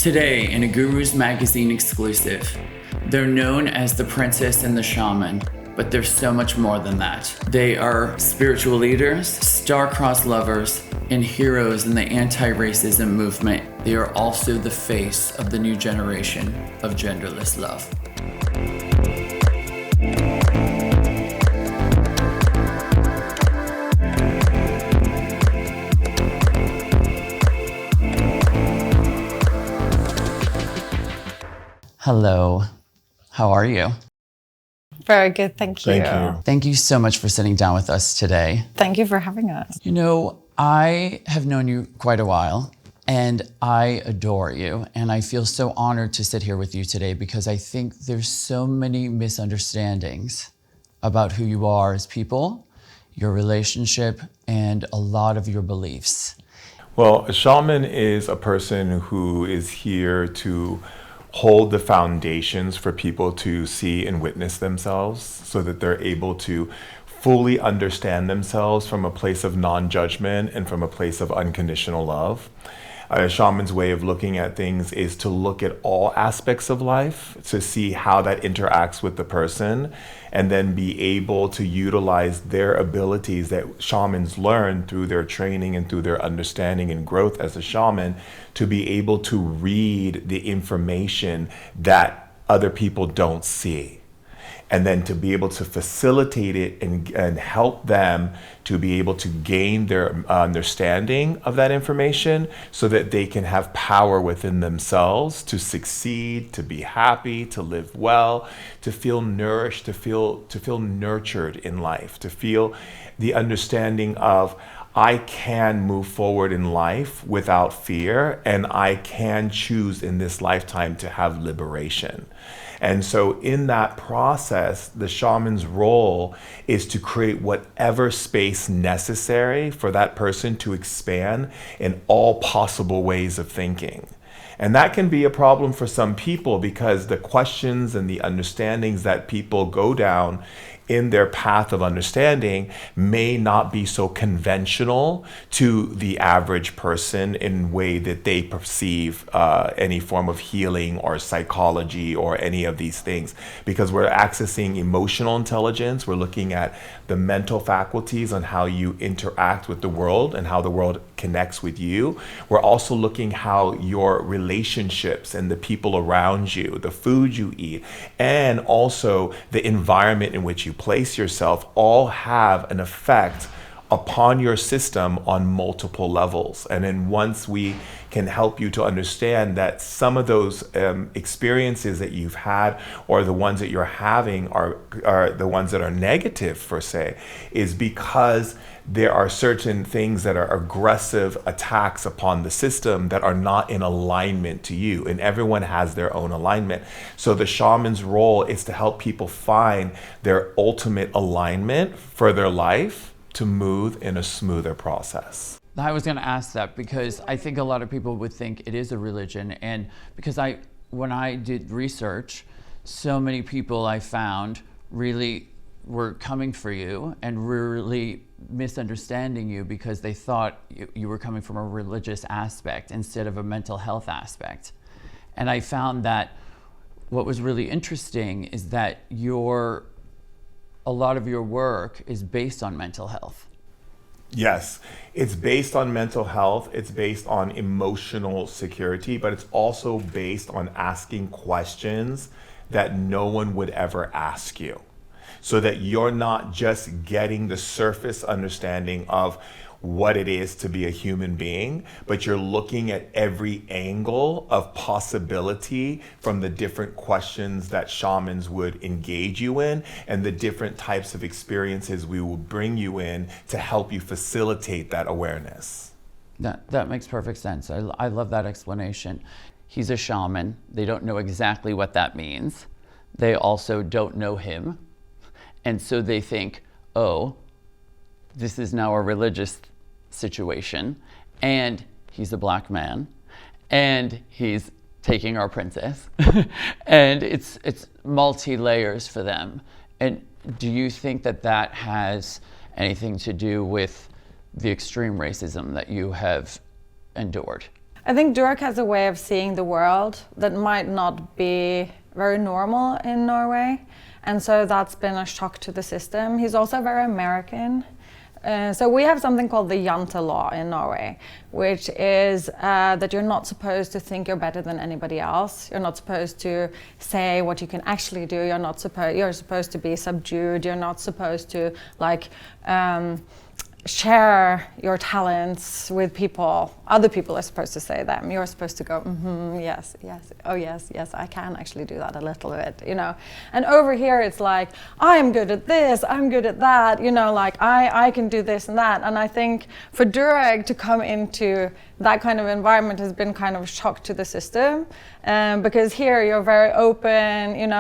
Today, in a Guru's Magazine exclusive, they're known as the princess and the shaman, but there's so much more than that. They are spiritual leaders, star-crossed lovers, and heroes in the anti-racism movement. They are also the face of the new generation of genderless love. Hello, how are you? Very good, thank you. Thank you. Thank you so much for sitting down with us today. Thank you for having us. You know, I have known you quite a while, and I adore you, and I feel so honored to sit here with you today because I think there's so many misunderstandings about who you are as people, your relationship, and a lot of your beliefs. Well, a shaman is a person who is here to hold the foundations for people to see and witness themselves so that they're able to fully understand themselves from a place of non-judgment and from a place of unconditional love. A shaman's way of looking at things is to look at all aspects of life, to see how that interacts with the person, and then be able to utilize their abilities that shamans learn through their training and through their understanding and growth as a shaman to be able to read the information that other people don't see. And then to be able to facilitate it and help them to be able to gain their understanding of that information so that they can have power within themselves to succeed, to be happy, to live well, to feel nourished, to feel nurtured in life, to feel the understanding of I can move forward in life without fear, and I can choose in this lifetime to have liberation. And so in that process, the shaman's role is to create whatever space necessary for that person to expand in all possible ways of thinking. And that can be a problem for some people because the questions and the understandings that people go down in their path of understanding may not be so conventional to the average person in way that they perceive any form of healing or psychology or any of these things, because we're accessing emotional intelligence. We're looking at the mental faculties on how you interact with the world and how the world connects with you. We're also looking how your relationships and the people around you, the food you eat, and also the environment in which you place yourself all have an effect upon your system on multiple levels. And then once we can help you to understand that some of those experiences that you've had or the ones that you're having are the ones that are negative per se, is because there are certain things that are aggressive attacks upon the system that are not in alignment to you, and everyone has their own alignment. So the shaman's role is to help people find their ultimate alignment for their life to move in a smoother process. I was going to ask that because I think a lot of people would think it is a religion, and because when I did research, so many people I found really were coming for you and really misunderstanding you because they thought you were coming from a religious aspect instead of a mental health aspect. And I found that what was really interesting is that a lot of your work is based on mental health. Yes, it's based on mental health, it's based on emotional security, but it's also based on asking questions that no one would ever ask you, so that you're not just getting the surface understanding of what it is to be a human being, but you're looking at every angle of possibility from the different questions that shamans would engage you in and the different types of experiences we will bring you in to help you facilitate that awareness. That makes perfect sense. I love that explanation. He's a shaman. They don't know exactly what that means. They also don't know him. And so they think, oh, this is now a religious situation, and he's a black man, and he's taking our princess, and it's multi-layers for them. And do you think that has anything to do with the extreme racism that you have endured? I think Derek has a way of seeing the world that might not be very normal in Norway. And so that's been a shock to the system. He's also very American. So we have something called the Jante law in Norway, which is that you're not supposed to think you're better than anybody else. You're not supposed to say what you can actually do. You're supposed to be subdued. You're not supposed to share your talents with people. Other people are supposed to say them. You're supposed to go, yes, oh yes, I can actually do that a little bit, And over here it's like, I'm good at this, I'm good at that, I can do this and that. And I think for Derek to come into that kind of environment has been kind of a shock to the system, because here you're very open,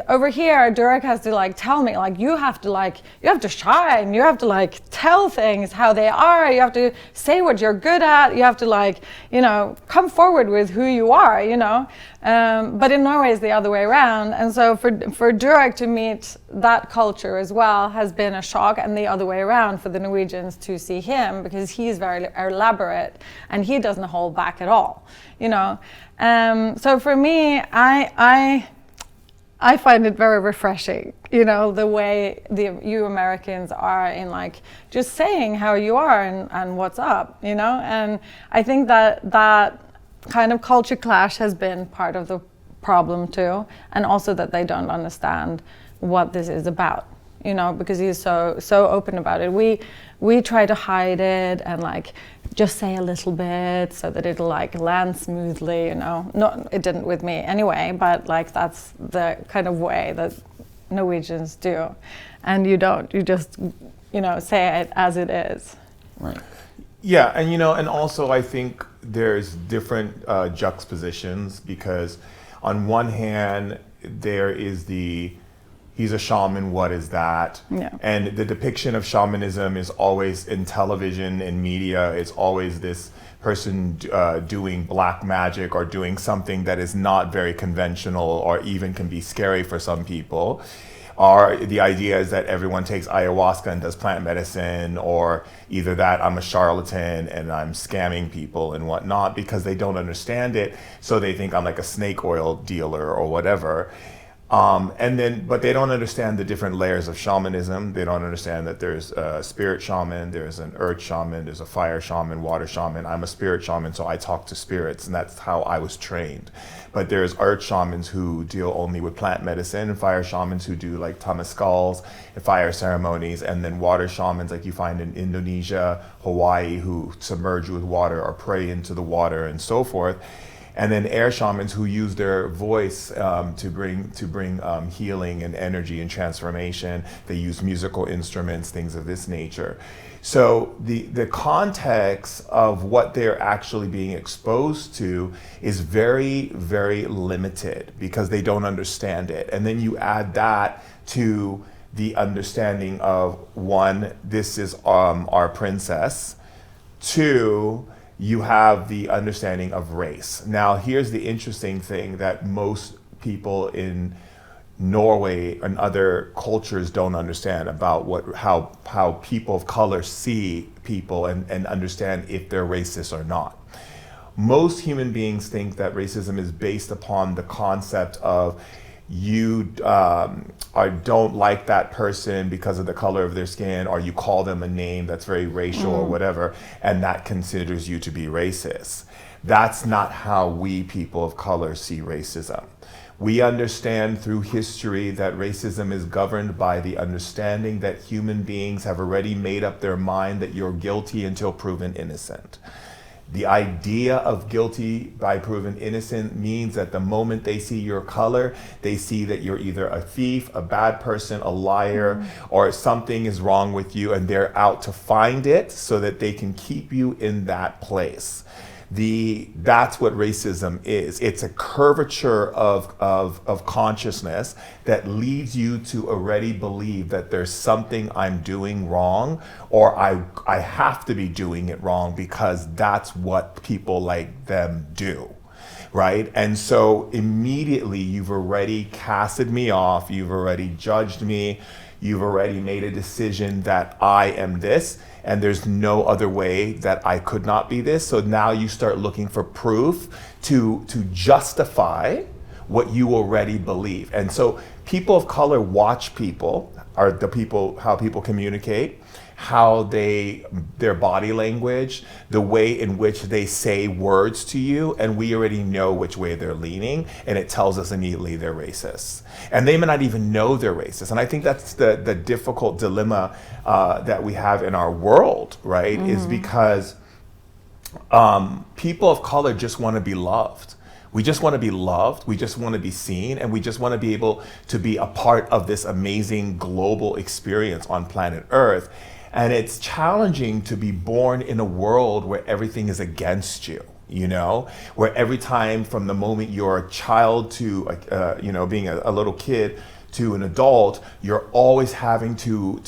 over here Derek has to tell me you have to shine, you have to tell things how they are, you have to say what you're good at, you have to come forward with who you are, but in Norway it's the other way around. And so for Derek to meet that culture as well has been a shock, and the other way around for the Norwegians to see him, because he's very elaborate and he doesn't hold back at all, so for me, I find it very refreshing, the way you Americans are in just saying how you are and what's up, and I think that kind of culture clash has been part of the problem too, and also that they don't understand what this is about, because he's so open about it. We try to hide it and just say a little bit so that it'll land smoothly, No, it didn't with me anyway, but that's the kind of way that Norwegians do. And you just say it as it is. Right. Yeah, and and also I think there's different juxtapositions, because on one hand there is he's a shaman, what is that? Yeah. And the depiction of shamanism is always in television and media. It's always this person doing black magic or doing something that is not very conventional, or even can be scary for some people. Or the idea is that everyone takes ayahuasca and does plant medicine, or either that I'm a charlatan and I'm scamming people and whatnot, because they don't understand it. So they think I'm like a snake oil dealer or whatever. But they don't understand the different layers of shamanism. They don't understand that there's a spirit shaman, there's an earth shaman, there's a fire shaman, water shaman. I'm a spirit shaman, so I talk to spirits, and that's how I was trained. But there's earth shamans who deal only with plant medicine, and fire shamans who do temazcals and fire ceremonies, and then water shamans like you find in Indonesia, Hawaii, who submerge you with water or pray into the water and so forth. And then air shamans who use their voice to bring healing and energy and transformation. They use musical instruments, things of this nature. So the context of what they're actually being exposed to is very, very limited, because they don't understand it. And then you add that to the understanding of, one, this is our princess. Two, you have the understanding of race. Now, here's the interesting thing that most people in Norway and other cultures don't understand about how people of color see people and understand if they're racist or not. Most human beings think that racism is based upon the concept of you don't like that person because of the color of their skin, or you call them a name that's very racial or whatever, and that considers you to be racist. That's not how we people of color see racism. We understand through history that racism is governed by the understanding that human beings have already made up their mind that you're guilty until proven innocent. The idea of guilty by proven innocent means that the moment they see your color, they see that you're either a thief, a bad person, a liar, or something is wrong with you, and they're out to find it so that they can keep you in that place. That's what racism is. It's a curvature of consciousness that leads you to already believe that there's something I'm doing wrong, or I have to be doing it wrong because that's what people like them do. Right? And so immediately you've already casted me off, you've already judged me, You've already made a decision that I am this, and there's no other way that I could not be this. So now you start looking for proof to justify what you already believe. And so people of color watch people, are the people, how people communicate, how their body language, the way in which they say words to you, and we already know which way they're leaning, and it tells us immediately they're racist. And they may not even know they're racist. And I think that's the difficult dilemma that we have in our world, right? Is because people of color just want to be loved. We just want to be loved. We just want to be seen, and we just want to be able to be a part of this amazing global experience on planet Earth. And it's challenging to be born in a world where everything is against you, you know, where every time from the moment you're a child to, being a little kid to an adult, you're always having to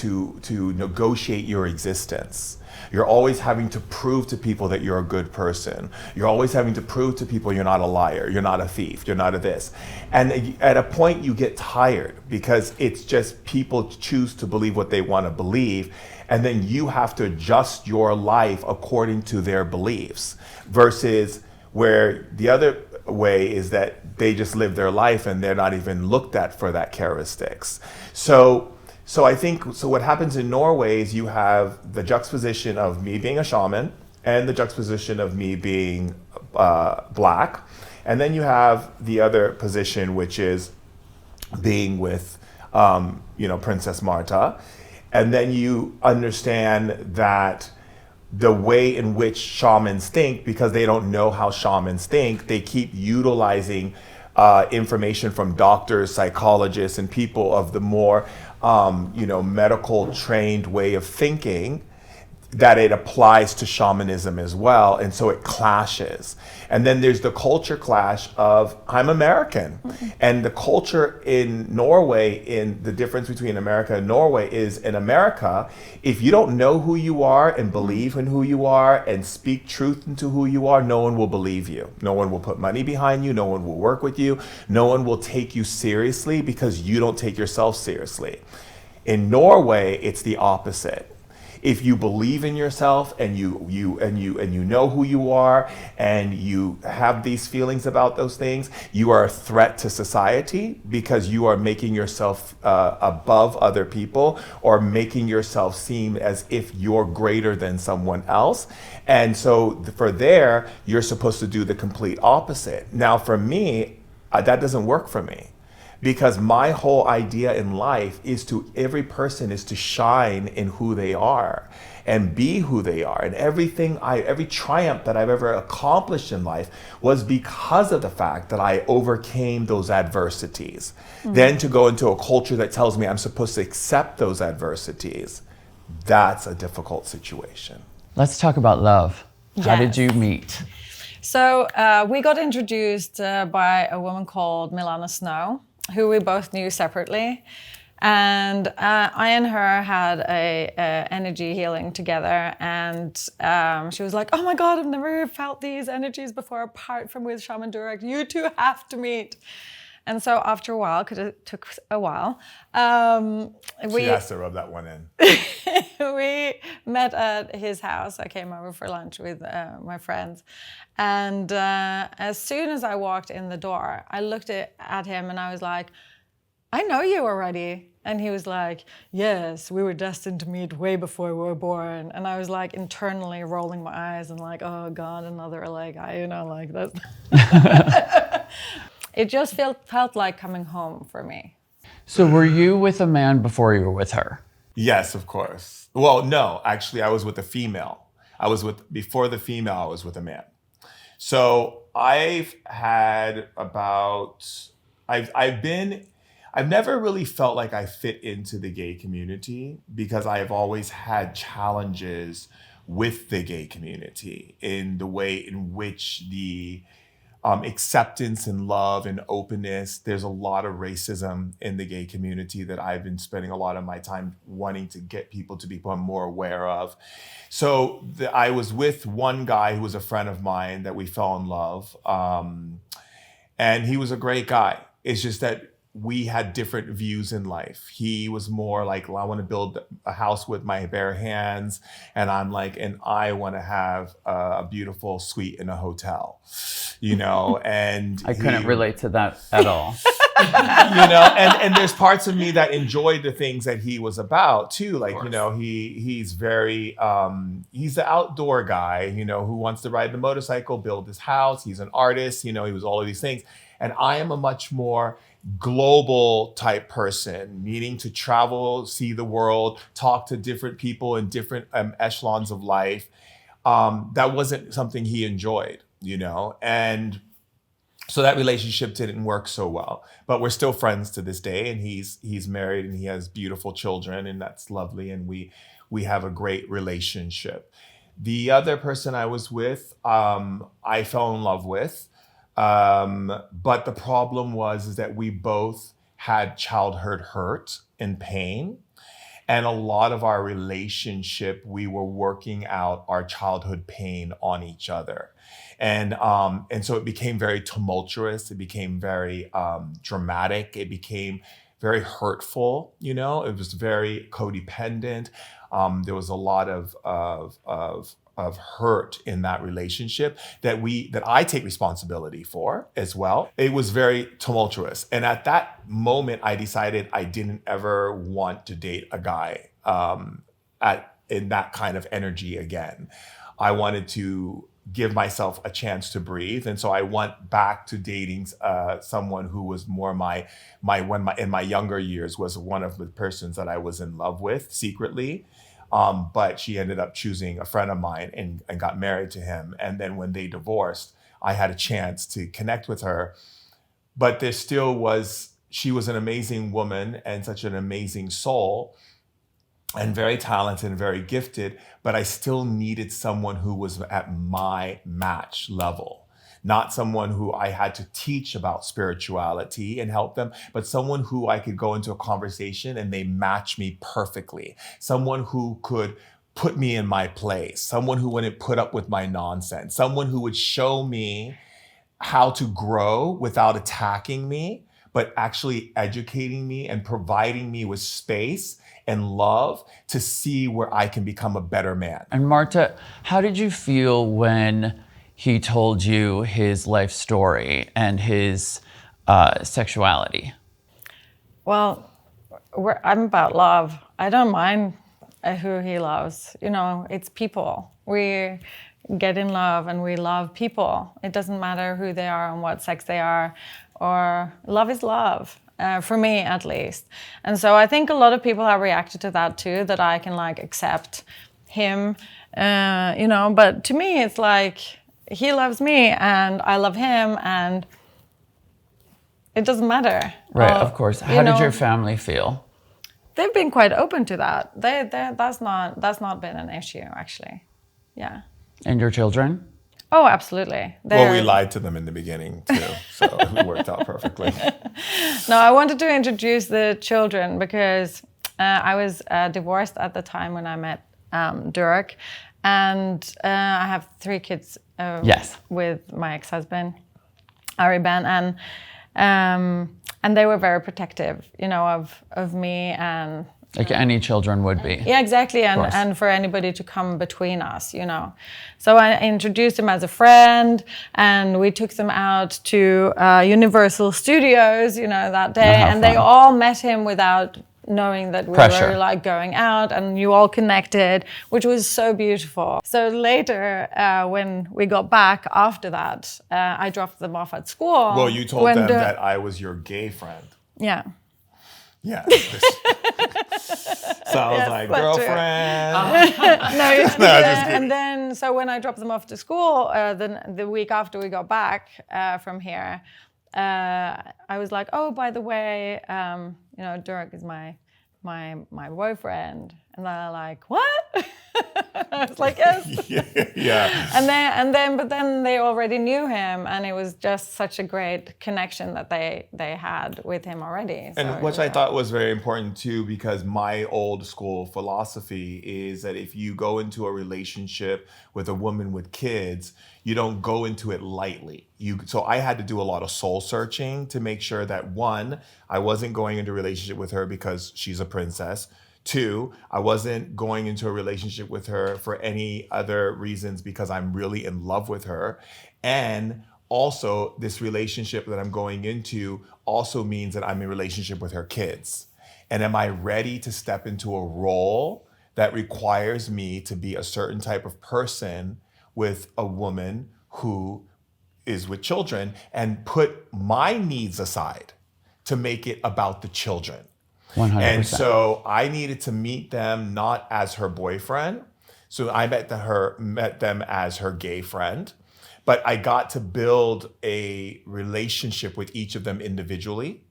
negotiate your existence. You're always having to prove to people that you're a good person. You're always having to prove to people you're not a liar, you're not a thief, you're not a this. And at a point you get tired because it's just people choose to believe what they want to believe. And then you have to adjust your life according to their beliefs, versus where the other way is that they just live their life and they're not even looked at for that characteristics. So I think, what happens in Norway is you have the juxtaposition of me being a shaman and the juxtaposition of me being black. And then you have the other position, which is being with, Princess Marta. And then you understand that the way in which shamans think, because they don't know how shamans think, they keep utilizing information from doctors, psychologists, and people of the more medical trained way of thinking, that it applies to shamanism as well. And so it clashes. And then there's the culture clash of I'm American. And the culture in Norway, in the difference between America and Norway is, in America, if you don't know who you are and believe in who you are and speak truth into who you are, no one will believe you. No one will put money behind you. No one will work with you. No one will take you seriously because you don't take yourself seriously. In Norway, it's the opposite. If you believe in yourself and you know who you are and you have these feelings about those things, you are a threat to society because you are making yourself above other people, or making yourself seem as if you're greater than someone else. And so for there, you're supposed to do the complete opposite. Now, for me, that doesn't work for me. Because my whole idea in life is every person is to shine in who they are and be who they are. And every triumph that I've ever accomplished in life was because of the fact that I overcame those adversities. Then to go into a culture that tells me I'm supposed to accept those adversities, that's a difficult situation. Let's talk about love. How did Yes. you meet? So we got introduced by a woman called Milana Snow, who we both knew separately. And I and her had a energy healing together. And she was like, oh my God, I've never felt these energies before, apart from with Shaman Durek. You two have to meet. And so after a while, because it took a while, She has to rub that one in. we met at his house. I came over for lunch with my friends. And as soon as I walked in the door, I looked at him and I was like, I know you already. And he was like, yes, we were destined to meet way before we were born. And I was like internally rolling my eyes and like, oh God, another LA guy, like that. It just felt like coming home for me. So were you with a man before you were with her? Yes, of course. Well, no, actually, I was with a female. Before the female, I was with a man. So I've never really felt like I fit into the gay community because I've always had challenges with the gay community in the way in which the acceptance and love and openness. There's a lot of racism in the gay community that I've been spending a lot of my time wanting to get people to become more aware of. So I was with one guy who was a friend of mine that we fell in love. And he was a great guy. It's just that we had different views in life. He was more like, well, I want to build a house with my bare hands. And I'm like, and I want to have a beautiful suite in a hotel, you know, and I couldn't relate to that at all. you know, and there's parts of me that enjoyed the things that he was about too. Like, you know, he's very, he's the outdoor guy, you know, who wants to ride the motorcycle, build his house. He's an artist, you know, he was all of these things. And I am a much more global type person, needing to travel, see the world, talk to different people in different echelons of life. That wasn't something he enjoyed, you know, and so that relationship didn't work so well, but we're still friends to this day. And he's married and he has beautiful children, and that's lovely. And we have a great relationship. The other person I was with, I fell in love with, but the problem was that we both had childhood hurt and pain. And a lot of our relationship, we were working out our childhood pain on each other. And so it became very tumultuous. It became very dramatic. It became very hurtful. You know, it was very codependent. There was a lot of hurt in that relationship that I take responsibility for as well. It was very tumultuous. And at that moment, I decided I didn't ever want to date a guy in that kind of energy again. I wanted to give myself a chance to breathe. And so I went back to dating someone who was more in my younger years, was one of the persons that I was in love with secretly. But she ended up choosing a friend of mine and got married to him. And then when they divorced, I had a chance to connect with her. But she was an amazing woman and such an amazing soul, and very talented and very gifted, but I still needed someone who was at my match level. Not someone who I had to teach about spirituality and help them, but someone who I could go into a conversation and they match me perfectly. Someone who could put me in my place. Someone who wouldn't put up with my nonsense. Someone who would show me how to grow without attacking me, but actually educating me and providing me with space and love to see where I can become a better man. And Marta, how did you feel when he told you his life story and his sexuality? Well, I'm about love. I don't mind who he loves. You know, it's people. We get in love and we love people. It doesn't matter who they are and what sex they are, or love is love. For me, at least. And so I think a lot of people have reacted to that too, that I can like accept him, you know, but to me, it's like he loves me and I love him and it doesn't matter. Right, of course. How did your family feel? They've been quite open to that. That's not been an issue, actually. Yeah. And your children? Oh, absolutely. Well, we lied to them in the beginning too, so it worked out perfectly. No, I wanted to introduce the children because I was divorced at the time when I met Derek, and I have 3 kids with my ex-husband, Ari Ben, and they were very protective, you know, of me and. Like any children would be. Yeah, exactly. And for anybody to come between us, you know. So I introduced them as a friend and we took them out to Universal Studios, you know, that day. And they all met him without knowing that we were like going out, and you all connected, which was so beautiful. So later, when we got back after that, I dropped them off at school. Well, you told them that I was your gay friend. Yeah. Yeah. So I was like, girlfriend. No, just kidding. And then, so when I dropped them off to school, then the week after we got back from here, I was like, oh, by the way, you know, Derek is my boyfriend. And they're like, what? I was like, yes. Yeah. But then they already knew him, and it was just such a great connection that they had with him already. So And which I thought was very important too, because my old school philosophy is that if you go into a relationship with a woman with kids, you don't go into it lightly. So I had to do a lot of soul searching to make sure that one, I wasn't going into a relationship with her because she's a princess. Two, I wasn't going into a relationship with her for any other reasons because I'm really in love with her. And also, this relationship that I'm going into also means that I'm in a relationship with her kids. And am I ready to step into a role that requires me to be a certain type of person with a woman who is with children, and put my needs aside to make it about the children? 100%. And so I needed to meet them not as her boyfriend. So I met them as her gay friend. But I got to build a relationship with each of them individually,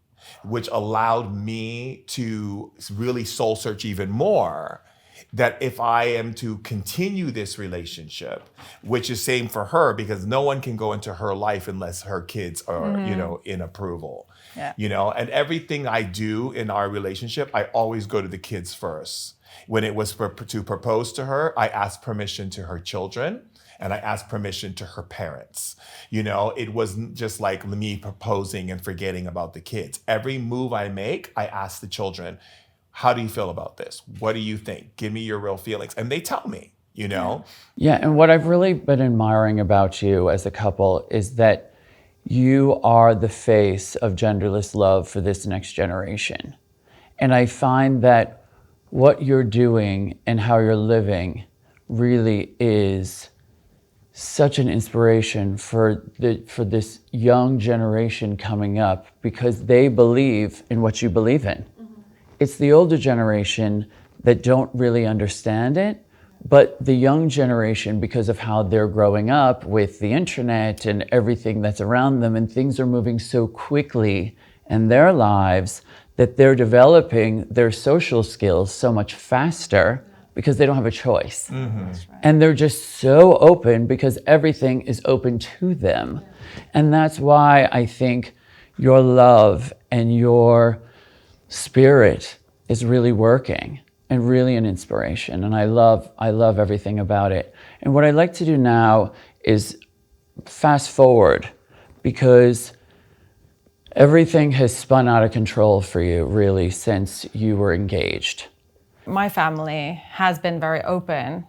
which allowed me to really soul search even more. That if I am to continue this relationship, which is same for her, because no one can go into her life unless her kids are, in approval. Yeah. And everything I do in our relationship, I always go to the kids first. When it was to propose to her, I asked permission to her children, and I asked permission to her parents. It wasn't just like me proposing and forgetting about the kids. Every move I make, I ask the children, how do you feel about this? What do you think? Give me your real feelings. And they tell me, Yeah, and what I've really been admiring about you as a couple is that you are the face of genderless love for this next generation. And I find that what you're doing and how you're living really is such an inspiration for this young generation coming up, because they believe in what you believe in. It's the older generation that don't really understand it, but the young generation, because of how they're growing up with the internet and everything that's around them, and things are moving so quickly in their lives, that they're developing their social skills so much faster because they don't have a choice. Mm-hmm. And they're just so open because everything is open to them. And that's why I think your love and your spirit is really working and really an inspiration. And I love everything about it. And what I'd like to do now is fast forward, because everything has spun out of control for you really since you were engaged. My family has been very open,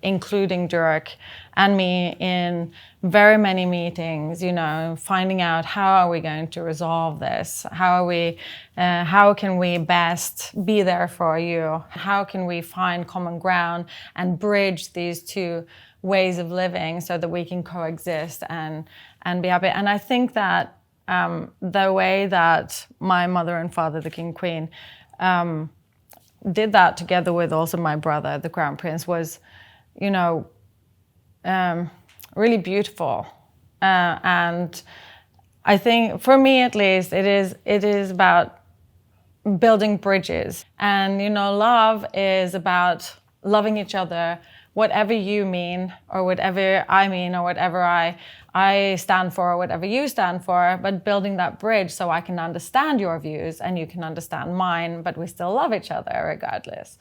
including Derek and me, in very many meetings, finding out how are we going to resolve this? How can we best be there for you? How can we find common ground and bridge these two ways of living so that we can coexist and be happy? And I think that the way that my mother and father, the King and Queen, did that together with also my brother, the Crown Prince, was, really beautiful. And I think, for me at least, it is about building bridges. And, love is about loving each other, whatever you mean, or whatever I mean, or whatever I stand for, or whatever you stand for, but building that bridge so I can understand your views and you can understand mine, but we still love each other regardless.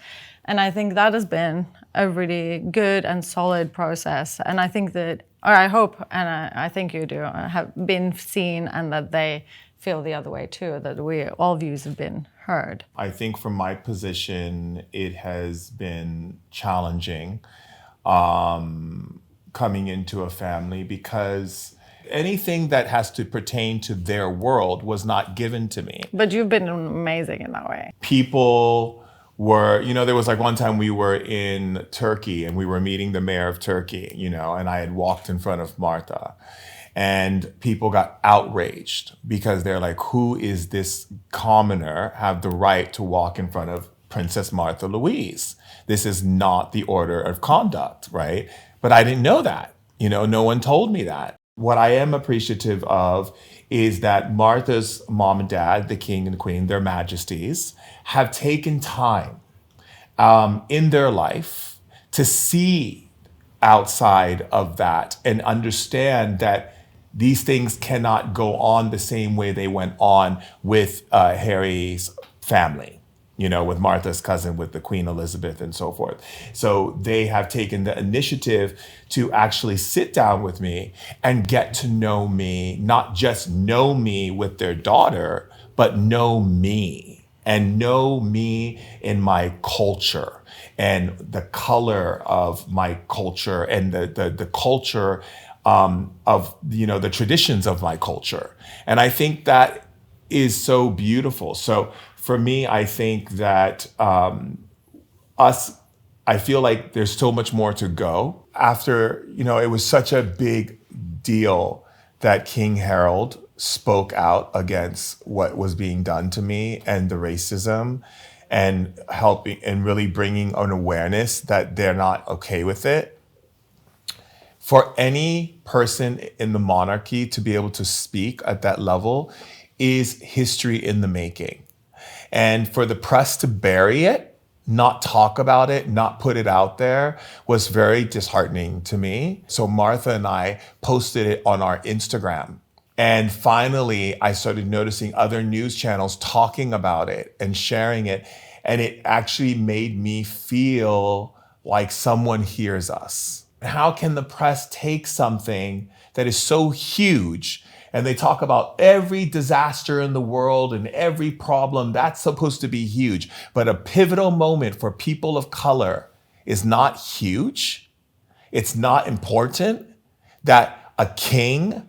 And I think that has been a really good and solid process. And I think that, or I hope, and I think you do, have been seen, and that they feel the other way too, that all views have been heard. I think from my position, it has been challenging coming into a family, because anything that has to pertain to their world was not given to me. But you've been amazing in that way. People were, there was like one time we were in Turkey and we were meeting the mayor of Turkey, and I had walked in front of Martha. And people got outraged because they're like, who is this commoner have the right to walk in front of Princess Martha Louise? This is not the order of conduct, right? But I didn't know that. No one told me that. What I am appreciative of is that Martha's mom and dad, the king and the queen, their majesties, have taken time in their life to see outside of that and understand that these things cannot go on the same way they went on with Harry's family, with Martha's cousin, with the Queen Elizabeth and so forth. So they have taken the initiative to actually sit down with me and get to know me, not just know me with their daughter, but know me and know me in my culture and the color of my culture and the culture of the traditions of my culture. And I think that is so beautiful. So for me, I think that I feel like there's so much more to go. After, it was such a big deal that King Harold spoke out against what was being done to me and the racism, and helping and really bringing an awareness that they're not okay with it. For any person in the monarchy to be able to speak at that level is history in the making. And for the press to bury it, not talk about it, not put it out there, was very disheartening to me. So Martha and I posted it on our Instagram. And finally, I started noticing other news channels talking about it and sharing it. And it actually made me feel like someone hears us. How can the press take something that is so huge, and they talk about every disaster in the world and every problem that's supposed to be huge, but a pivotal moment for people of color is not huge? It's not important that a king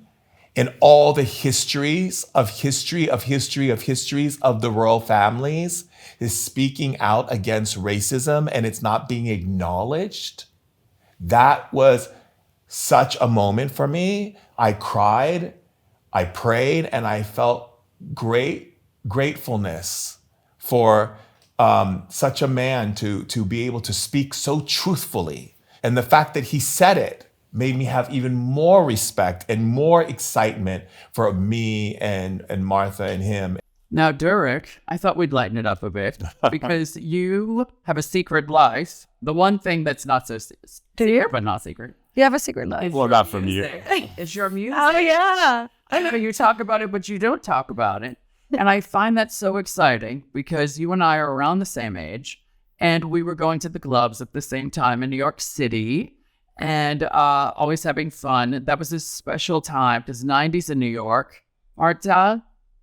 in all the histories of the royal families is speaking out against racism and it's not being acknowledged? That was such a moment for me. I cried, I prayed, and I felt great gratefulness for such a man to be able to speak so truthfully. And the fact that he said it made me have even more respect and more excitement for me and Martha and him. Now, Derek, I thought we'd lighten it up a bit because you have a secret life. The one thing that's not so secret, but not secret. You have a secret life. Well, not from you. It's your music. Oh, yeah. I know you talk about it, but you don't talk about it. And I find that so exciting because you and I are around the same age and we were going to the clubs at the same time in New York City and always having fun. That was a special time because 90s in New York, Marta,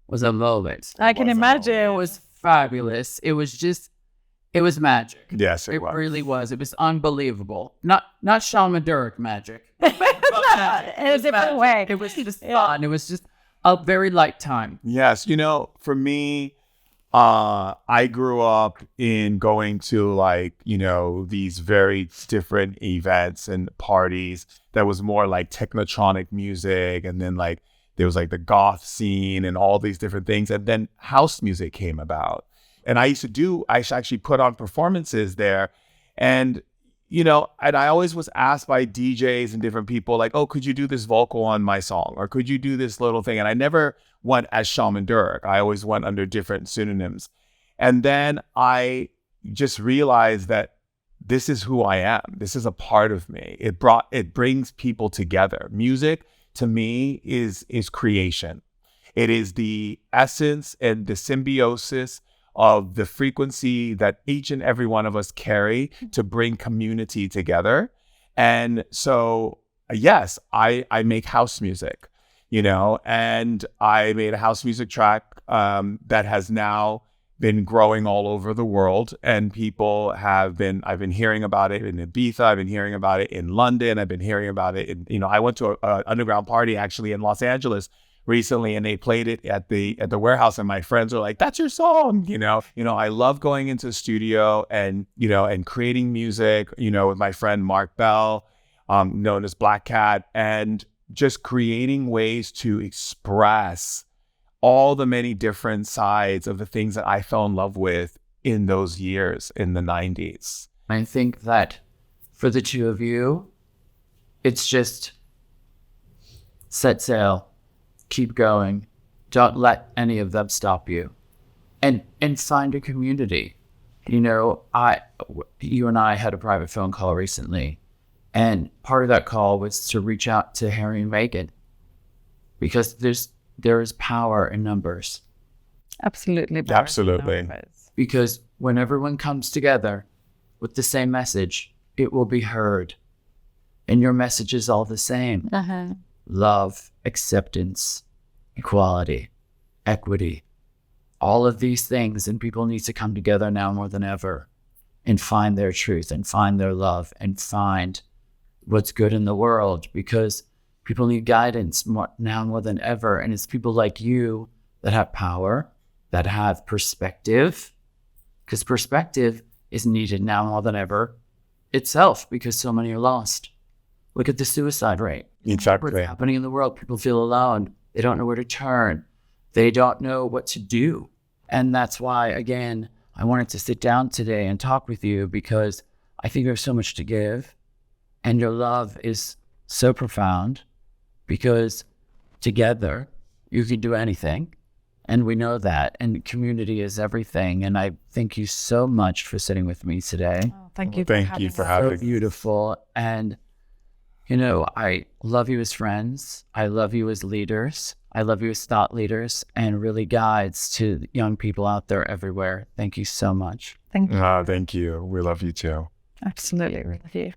was a moment. I can imagine. It was fabulous. It was magic. Yes, it was. It really was. It was unbelievable. Not Shawn Derek magic. In a different way. It was just fun. It was just a very light time. Yes, for me, I grew up in going to these very different events and parties that was more like technotronic music, and then there was the goth scene and all these different things, and then house music came about. And I used to actually put on performances there, and and I always was asked by DJs and different people oh, could you do this vocal on my song? Or could you do this little thing? And I never went as Shaman Durek. I always went under different pseudonyms. And then I just realized that this is who I am. This is a part of me. It brings people together. Music to me is creation. It is the essence and the symbiosis of the frequency that each and every one of us carry to bring community together. And so, yes, I make house music, and I made a house music track that has now been growing all over the world. And I've been hearing about it in Ibiza, I've been hearing about it in London, I've been hearing about it in, I went to an underground party actually in Los Angeles recently, and they played it at the warehouse, and my friends are like, "That's your song," I love going into the studio and and creating music, with my friend Mark Bell, known as Black Cat, and just creating ways to express all the many different sides of the things that I fell in love with in those years in the 90s. I think that for the two of you, it's just set sail. Keep going. Don't let any of them stop you. And find a community. You know, you and I had a private phone call recently, and part of that call was to reach out to Harry and Meghan, because there is power in numbers. Absolutely. Absolutely. Because when everyone comes together with the same message, it will be heard. And your message is all the same. Love, acceptance, equality, equity, all of these things. And people need to come together now more than ever and find their truth and find their love and find what's good in the world, because people need guidance now more than ever. And it's people like you that have power, that have perspective, because perspective is needed now more than ever itself, because so many are lost. Look at the suicide rate. Exactly. What's happening in the world? People feel alone. They don't know where to turn. They don't know what to do. And that's why, again, I wanted to sit down today and talk with you, because I think there's so much to give. And your love is so profound, because together you can do anything. And we know that. And community is everything. And I thank you so much for sitting with me today. Oh, thank you. Thank you for So having me. beautiful. And, you know, I love you as friends. I love you as leaders. I love you as thought leaders and really guides to young people out there everywhere. Thank you so much. Thank you. Thank you. We love you too. Absolutely. We love you.